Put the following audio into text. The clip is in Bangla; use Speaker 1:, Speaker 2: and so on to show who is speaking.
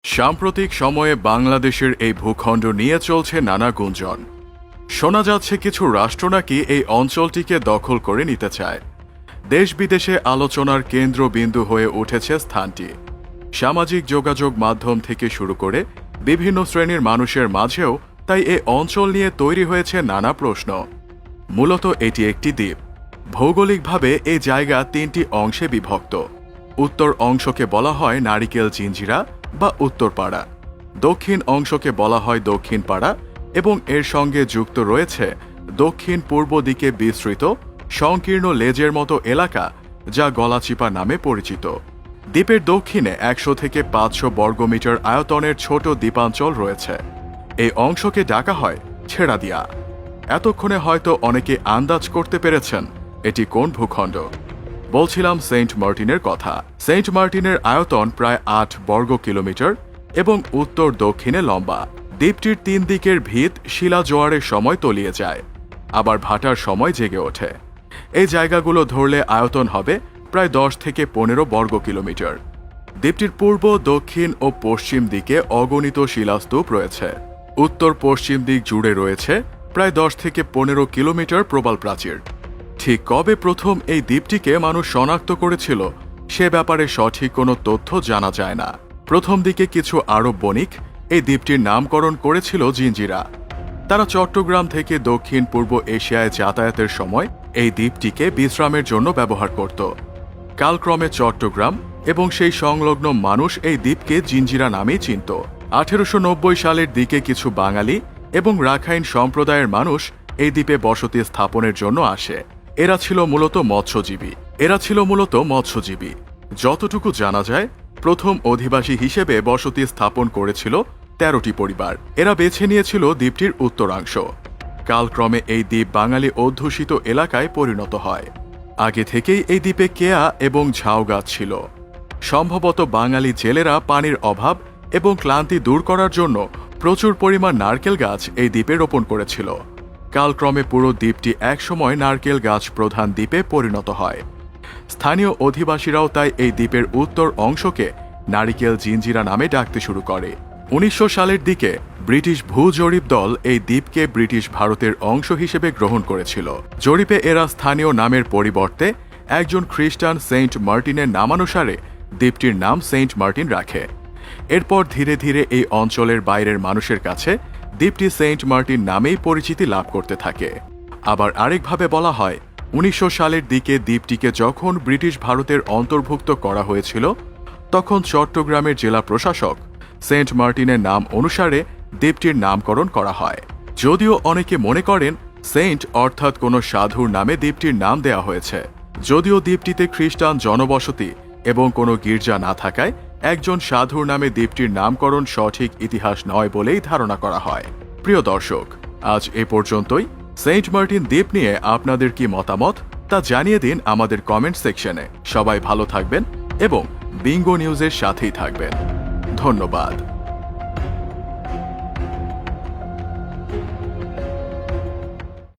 Speaker 1: সাম্প্রতিক সময়ে বাংলাদেশের এই ভূখণ্ড নিয়ে চলছে নানা গুঞ্জন। শোনা যাচ্ছে কিছু রাষ্ট্র নাকি এই অঞ্চলটিকে দখল করে নিতে চায়। দেশ বিদেশে আলোচনার কেন্দ্রবিন্দু হয়ে উঠেছে স্থানটি। সামাজিক যোগাযোগ মাধ্যম থেকে শুরু করে বিভিন্ন শ্রেণীর মানুষের মাঝেও তাই এই অঞ্চল নিয়ে তৈরি হয়েছে নানা প্রশ্ন। মূলত এটি একটি দ্বীপ। ভৌগোলিকভাবে এই জায়গা তিনটি অংশে বিভক্ত। উত্তর অংশকে বলা হয় নারিকেল জিঞ্জিরা বা উত্তরপাড়া, দক্ষিণ অংশকে বলা হয় দক্ষিণ পাড়া এবং এর সঙ্গে যুক্ত রয়েছে দক্ষিণ পূর্ব দিকে বিস্তৃত সংকীর্ণ লেজের মতো এলাকা যা গলাচিপা নামে পরিচিত। দ্বীপের দক্ষিণে 100 থেকে 500 বর্গমিটার আয়তনের ছোট দ্বীপাঞ্চল রয়েছে। এই অংশকে ডাকা হয় ছেড়াদিয়া। এতক্ষণে হয়তো অনেকে আন্দাজ করতে পেরেছেন এটি কোন ভূখণ্ড। বলছিলাম সেন্ট মার্টিনের কথা। সেন্ট মার্টিনের আয়তন প্রায় 8 বর্গ কিলোমিটার এবং উত্তর দক্ষিণে লম্বা। দ্বীপটির 3 দিকের ভিত শিলা জোয়ারের সময় তলিয়ে যায়, আবার ভাটার সময় জেগে ওঠে। এই জায়গাগুলো ধরলে আয়তন হবে প্রায় 10 থেকে 15 বর্গ কিলোমিটার। দ্বীপটির পূর্ব, দক্ষিণ ও পশ্চিম দিকে অগণিত শিলাস্তূপ রয়েছে। উত্তর পশ্চিম দিক জুড়ে রয়েছে প্রায় 10 থেকে 15 কিলোমিটার প্রবাল প্রাচীর। ঠিক কবে প্রথম এই দ্বীপটিকে মানুষ শনাক্ত করেছিল সে ব্যাপারে সঠিক কোনো তথ্য জানা যায় না। প্রথম দিকে কিছু আরব বণিক এই দ্বীপটির নামকরণ করেছিল জিঞ্জিরা। তারা চট্টগ্রাম থেকে দক্ষিণ পূর্ব এশিয়ায় যাতায়াতের সময় এই দ্বীপটিকে বিশ্রামের জন্য ব্যবহার করত। কালক্রমে চট্টগ্রাম এবং সেই সংলগ্ন মানুষ এই দ্বীপকে জিঞ্জিরা নামেই চিনত। 1890 সালের দিকে কিছু বাঙালি এবং রাখাইন সম্প্রদায়ের মানুষ এই দ্বীপে বসতি স্থাপনের জন্য আসে। এরা ছিল মূলত মৎস্যজীবী। যতটুকু জানা যায়, প্রথম অধিবাসী হিসেবে বসতি স্থাপন করেছিল 13টি পরিবার। এরা বেছে নিয়েছিল দ্বীপটির উত্তরাংশ। কালক্রমে এই দ্বীপ বাঙালি অধ্যুষিত এলাকায় পরিণত হয়। আগে থেকেই এই দ্বীপে কেয়া এবং ঝাউ গাছ ছিল। সম্ভবত বাঙালি জেলেরা পানির অভাব এবং ক্লান্তি দূর করার জন্য প্রচুর পরিমাণ নারকেল গাছ এই দ্বীপে রোপণ করেছিল। কালক্রমে পুরো দ্বীপটি একসময় নারকেল গাছ প্রধান দ্বীপে পরিণত হয়। স্থানীয় অধিবাসীরাও তাই এই দ্বীপের উত্তর অংশকে নারিকেল জিঞ্জিরা নামে ডাকতে শুরু করে। 1900 সালের দিকে ব্রিটিশ ভূ জরিপ দল এই দ্বীপকে ব্রিটিশ ভারতের অংশ হিসেবে গ্রহণ করেছিল। জরিপে এরা স্থানীয় নামের পরিবর্তে একজন খ্রিস্টান সেন্ট মার্টিনের নামানুসারে দ্বীপটির নাম সেন্ট মার্টিন রাখে। এরপর ধীরে ধীরে এই অঞ্চলের বাইরের মানুষের কাছে দ্বীপটি সেন্ট মার্টিন নামেই পরিচিতি লাভ করতে থাকে। আবার আরেকভাবে বলা হয়, 1900 সালের দিকে দ্বীপটিকে যখন ব্রিটিশ ভারতের অন্তর্ভুক্ত করা হয়েছিল তখন চট্টগ্রামের জেলা প্রশাসক সেন্ট মার্টিনের নাম অনুসারে দ্বীপটির নামকরণ করা হয়। যদিও অনেকে মনে করেন সেন্ট অর্থাৎ কোনো সাধুর নামে দ্বীপটির নাম দেয়া হয়েছে। যদিও দ্বীপটিতে খ্রিস্টান জনবসতি এবং কোনো গির্জা না থাকায় একজন সাধুর নামে দ্বীপটির নামকরণ সঠিক ইতিহাস নয় বলেই ধারণা করা হয়। প্রিয় দর্শক, আজ এ পর্যন্তই। সেন্ট মার্টিন দ্বীপ নিয়ে আপনাদের কি মতামত তা জানিয়ে দিন আমাদের কমেন্ট সেকশনে। সবাই ভালো থাকবেন এবং বিঙ্গো নিউজের সাথেই থাকবেন। ধন্যবাদ।